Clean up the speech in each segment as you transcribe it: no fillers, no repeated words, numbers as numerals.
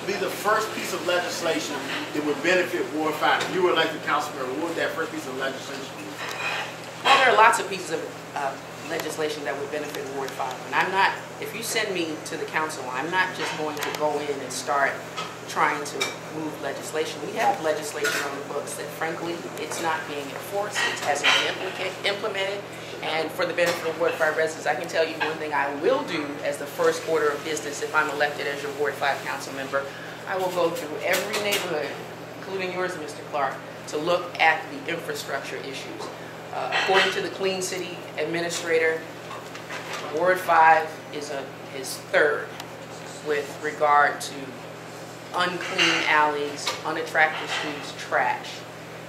be the first piece of legislation that would benefit Ward 5? If you were elected council member, what would that first piece of legislation be? Well, there are lots of pieces of legislation that would benefit Ward 5. And I'm not, if you send me to the council, I'm not just going to go in and start trying to move legislation. We have legislation on the books that, frankly, it's not being enforced, it hasn't been implemented. And for the benefit of Ward 5 residents, I can tell you one thing I will do as the first order of business if I'm elected as your Ward 5 council member. I will go through every neighborhood, including yours, Mr. Clark, to look at the infrastructure issues. According to the Clean City Administrator, Ward 5 is third with regard to unclean alleys, unattractive streets, trash.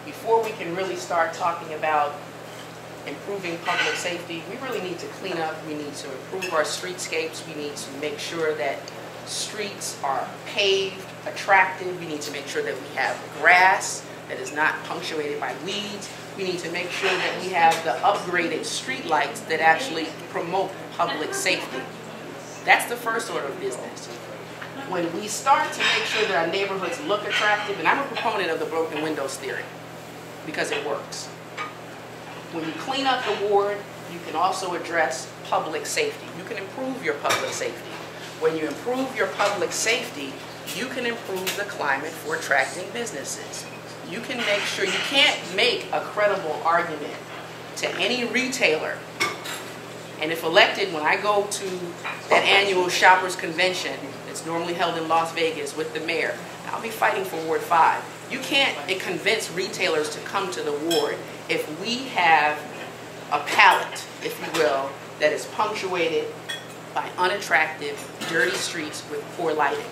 Before we can really start talking about improving public safety, we really need to clean up, we need to improve our streetscapes, we need to make sure that streets are paved, attractive, we need to make sure that we have grass that is not punctuated by weeds, we need to make sure that we have the upgraded street lights that actually promote public safety. That's the first order of business. When we start to make sure that our neighborhoods look attractive, and I'm a proponent of the broken windows theory because it works. When you clean up the ward, you can also address public safety. You can improve your public safety. When you improve your public safety, you can improve the climate for attracting businesses. You can make sure, you can't make a credible argument to any retailer. And if elected, when I go to that annual shoppers convention, it's normally held in Las Vegas with the mayor, I'll be fighting for Ward 5. You can't convince retailers to come to the ward if we have a palette, if you will, that is punctuated by unattractive, dirty streets with poor lighting.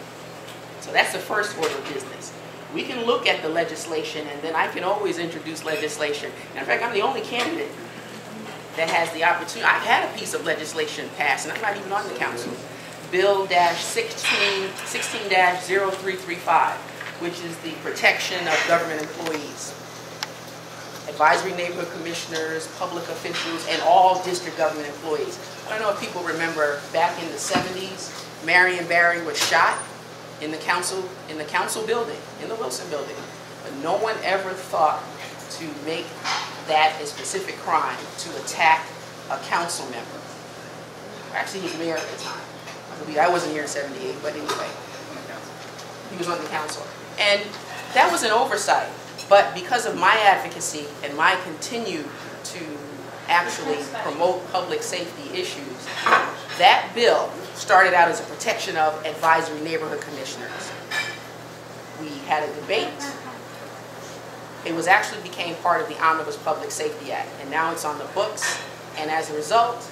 So that's the first order of business. We can look at the legislation, and then I can always introduce legislation. And in fact, I'm the only candidate that has the opportunity. I've had a piece of legislation passed, and I'm not even on the council. Bill 16-0335, which is the protection of government employees, advisory neighborhood commissioners, public officials, and all district government employees. I don't know if people remember back in the 70s, Marion Barry was shot in the council building, in the Wilson building. But no one ever thought to make that a specific crime to attack a council member. Actually, he was mayor at the time. I wasn't here in '78, but anyway, he was on the council. And that was an oversight. But because of my advocacy and my continue to actually promote public safety issues, that bill started out as a protection of advisory neighborhood commissioners. We had a debate. It was actually became part of the Omnibus Public Safety Act, and now it's on the books. And as a result,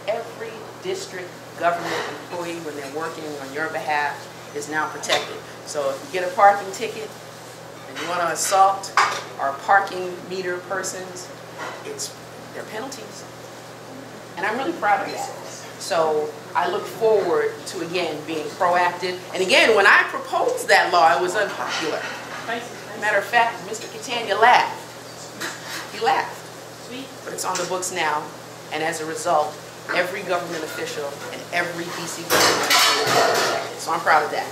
every district government employee, when they're working on your behalf, is now protected. So if you get a parking ticket and you want to assault our parking meter persons, there are penalties. And I'm really proud of that. So I look forward to, again, being proactive. And again, when I proposed that law, it was unpopular. Matter of fact, Mr. Catania laughed. He laughed. But it's on the books now, and as a result, every government official and every DC government official is protected. So I'm proud of that.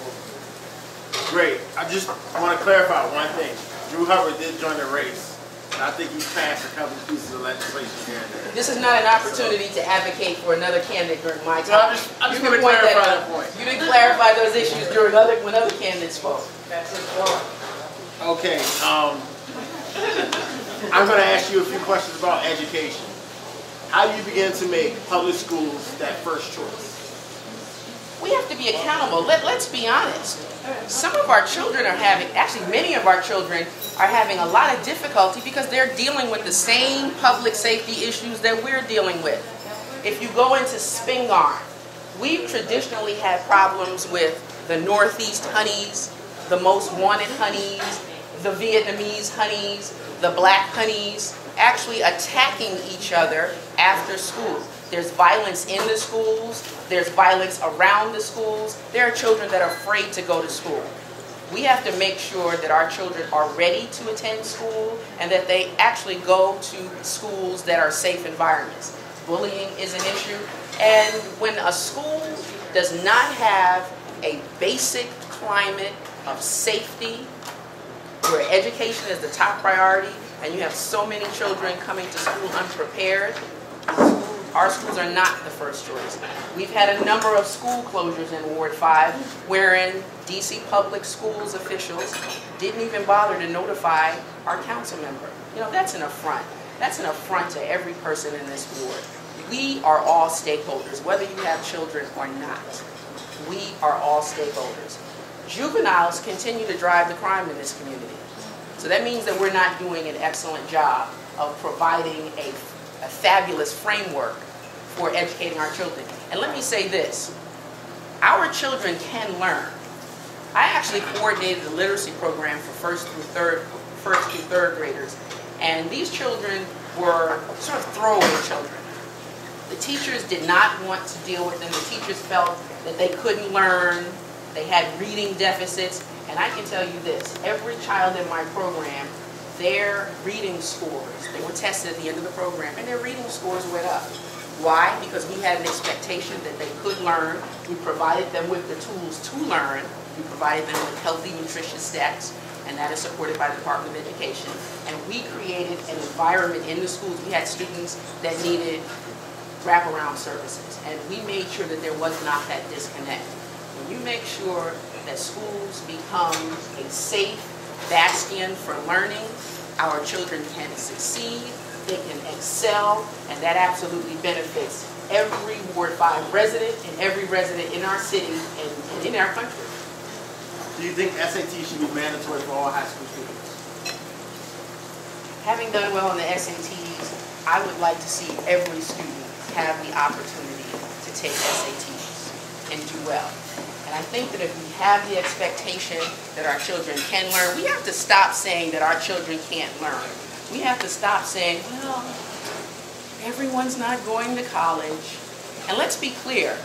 Great. I just want to clarify one thing. Drew Hubbard did join the race. And I think he's passed a couple of pieces of legislation here and there. This is not an opportunity to advocate for another candidate during my time. No, I just want to clarify that point. You didn't clarify those issues during when other candidates spoke. Okay. I'm going to ask you a few questions about education. How do you begin to make public schools that first choice? We have to be accountable. Let's be honest. Some of our children are having, actually many of our children are having a lot of difficulty because they're dealing with the same public safety issues that we're dealing with. If you go into Spingarn, we've traditionally had problems with the Northeast honeys, the most wanted honeys, the Vietnamese honeys, the black honeys, actually attacking each other after school. There's violence in the schools, there's violence around the schools. There are children that are afraid to go to school. We have to make sure that our children are ready to attend school and that they actually go to schools that are safe environments. Bullying is an issue, and when a school does not have a basic climate of safety, where education is the top priority, and you have so many children coming to school unprepared, our schools are not the first choice. We've had a number of school closures in Ward 5, wherein DC Public Schools officials didn't even bother to notify our council member. You know, that's an affront. That's an affront to every person in this ward. We are all stakeholders, whether you have children or not. We are all stakeholders. Juveniles continue to drive the crime in this community. So that means that we're not doing an excellent job of providing a fabulous framework for educating our children. And let me say this, our children can learn. I actually coordinated the literacy program for first through third graders, and these children were sort of throwaway children. The teachers did not want to deal with them. The teachers felt that they couldn't learn. They had reading deficits. And I can tell you this, every child in my program, their reading scores, they were tested at the end of the program, and their reading scores went up. Why? Because we had an expectation that they could learn. We provided them with the tools to learn. We provided them with healthy, nutritious snacks, and that is supported by the Department of Education. And we created an environment in the schools. We had students that needed wraparound services, and we made sure that there was not that disconnect. When you make sure that schools become a safe bastion for learning, our children can succeed, they can excel, and that absolutely benefits every Ward 5 resident and every resident in our city and in our country. Do you think SAT should be mandatory for all high school students? Having done well on the SATs, I would like to see every student have the opportunity to take SATs and do well. And I think that if we have the expectation that our children can learn, we have to stop saying that our children can't learn. We have to stop saying, well, everyone's not going to college. And let's be clear,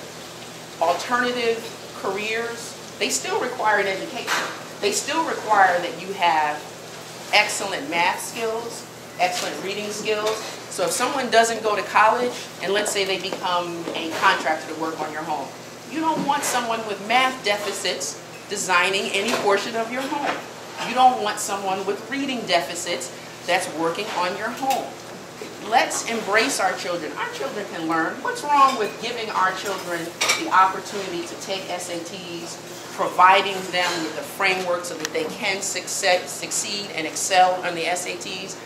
alternative careers, they still require an education. They still require that you have excellent math skills, excellent reading skills. So if someone doesn't go to college, and let's say they become a contractor to work on your home, you don't want someone with math deficits designing any portion of your home. You don't want someone with reading deficits that's working on your home. Let's embrace our children. Our children can learn. What's wrong with giving our children the opportunity to take SATs, providing them with the framework so that they can succeed and excel on the SATs?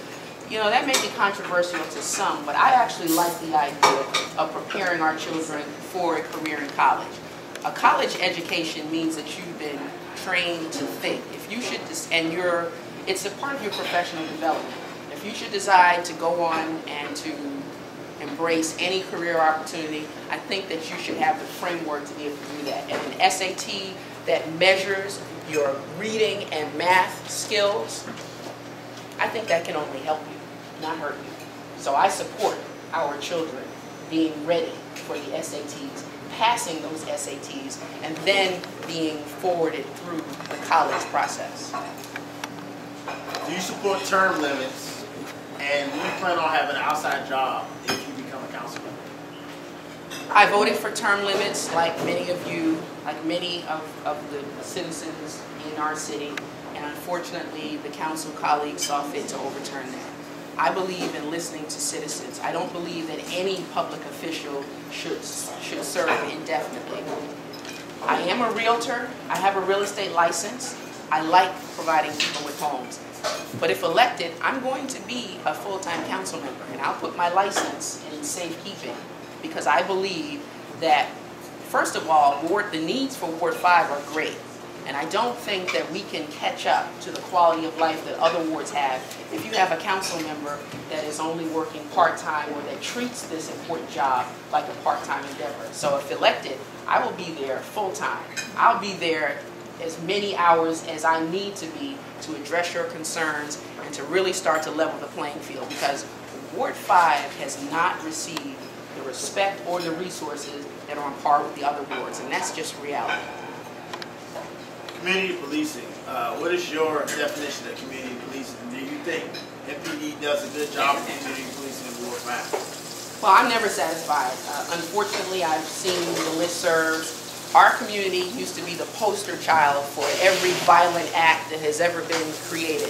You know, that may be controversial to some, but I actually like the idea of preparing our children for a career in college. A college education means that you've been trained to think. If you should, it's a part of your professional development. If you should decide to go on and to embrace any career opportunity, I think that you should have the framework to be able to do that. And an SAT that measures your reading and math skills, I think that can only help you, not hurt you. So I support our children being ready for the SATs, passing those SATs, and then being forwarded through the college process. Do you support term limits, and do you plan on having an outside job if you become a council member? I voted for term limits like many of you, like many of the citizens in our city, and unfortunately the council colleagues saw fit to overturn that. I believe in listening to citizens. I don't believe that any public official should serve indefinitely. I am a realtor. I have a real estate license. I like providing people with homes. But if elected, I'm going to be a full-time council member, and I'll put my license in safekeeping because I believe that, first of all, the needs for Ward 5 are great. And I don't think that we can catch up to the quality of life that other wards have if you have a council member that is only working part-time or that treats this important job like a part-time endeavor. So if elected, I will be there full-time. I'll be there as many hours as I need to be to address your concerns and to really start to level the playing field, because Ward 5 has not received the respect or the resources that are on par with the other wards, and that's just reality. Community policing. What is your definition of community policing? Do you think MPD does a good job of community policing in Ward 5? Well, I'm never satisfied. Unfortunately, I've seen the listservs Our community used to be the poster child for every violent act that has ever been created.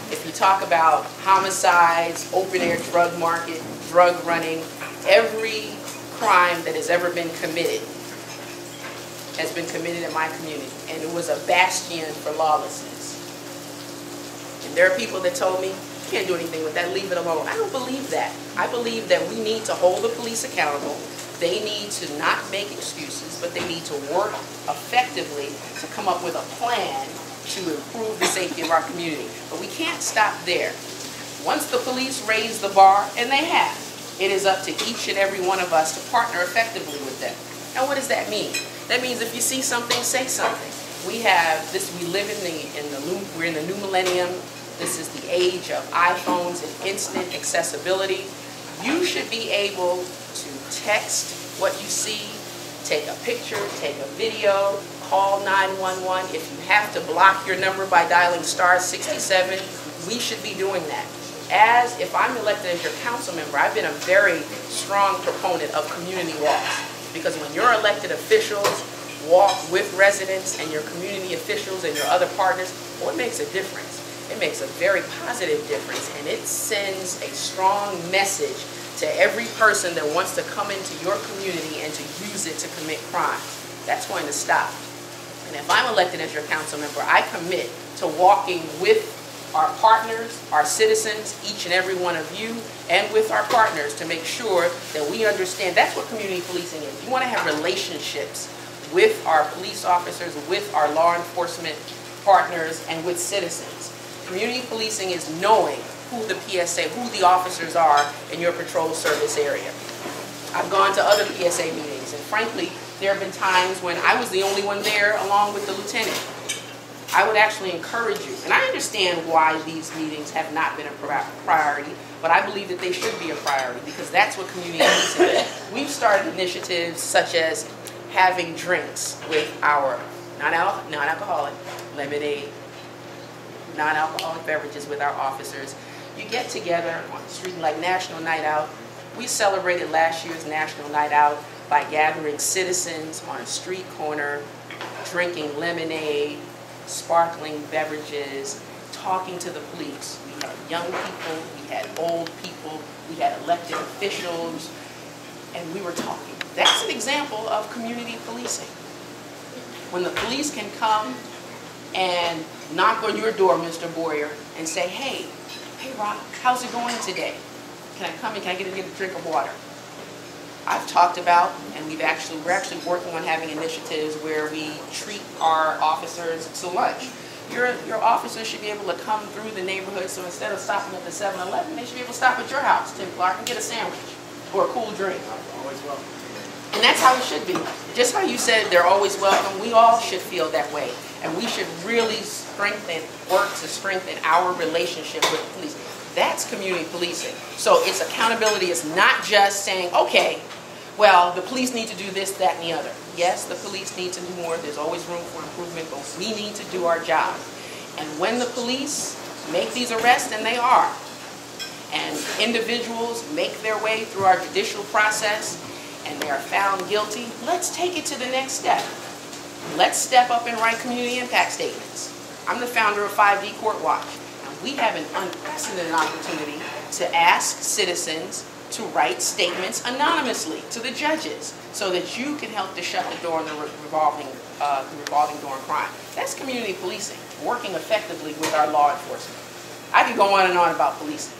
If you talk about homicides, open-air drug market, drug running, every crime that has ever been committed has been committed in my community, and it was a bastion for lawlessness. And there are people that told me, you can't do anything with that, leave it alone. I don't believe that. I believe that we need to hold the police accountable. They need to not make excuses, but they need to work effectively to come up with a plan to improve the safety of our community. But we can't stop there. Once the police raise the bar, and they have, it is up to each and every one of us to partner effectively with them. Now, what does that mean? That means if you see something, say something. We have this. We live we're in the new millennium. This is the age of iPhones and instant accessibility. You should be able to text what you see, take a picture, take a video, call 911. If you have to block your number by dialing *67, we should be doing that. If I'm elected as your council member, I've been a very strong proponent of community walks, because when your elected officials walk with residents and your community officials and your other partners, well, it makes a difference. It makes a very positive difference, and it sends a strong message to every person that wants to come into your community and to use it to commit crimes. That's going to stop. And if I'm elected as your council member, I commit to walking with our partners, our citizens, each and every one of you, and with our partners to make sure that we understand. That's what community policing is. You want to have relationships with our police officers, with our law enforcement partners, and with citizens. Community policing is knowing who the PSA, who the officers are in your patrol service area. I've gone to other PSA meetings, and frankly, there have been times when I was the only one there along with the lieutenant. I would actually encourage you, and I understand why these meetings have not been a priority, but I believe that they should be a priority, because that's what community policing is. We've started initiatives such as having drinks with our non-alcoholic lemonade, non-alcoholic beverages with our officers. You get together on the street like National Night Out. We celebrated last year's National Night Out by gathering citizens on a street corner, drinking lemonade, sparkling beverages, talking to the police. We had young people, we had old people, we had elected officials, and we were talking. That's an example of community policing. When the police can come and knock on your door, Mr. Boyer, and say, hey Rob, how's it going today? Can I come in? Can I get a drink of water? I've talked about, and we're actually working on having initiatives where we treat our officers to lunch. Your officers should be able to come through the neighborhood, so instead of stopping at the 7-Eleven, they should be able to stop at your house, Tim Clark, and get a sandwich or a cool drink. Always welcome. And that's how it should be. Just how you said they're always welcome, we all should feel that way. And we should really work to strengthen our relationship with the police. That's community policing. So it's accountability. It's not just saying, okay, well, the police need to do this, that, and the other. Yes, the police need to do more. There's always room for improvement, but we need to do our job. And when the police make these arrests, and they are, and individuals make their way through our judicial process, and they are found guilty, let's take it to the next step. Let's step up and write community impact statements. I'm the founder of 5D Court Watch, and we have an unprecedented opportunity to ask citizens to write statements anonymously to the judges so that you can help to shut the door on the revolving door on crime. That's community policing, working effectively with our law enforcement. I could go on and on about policing.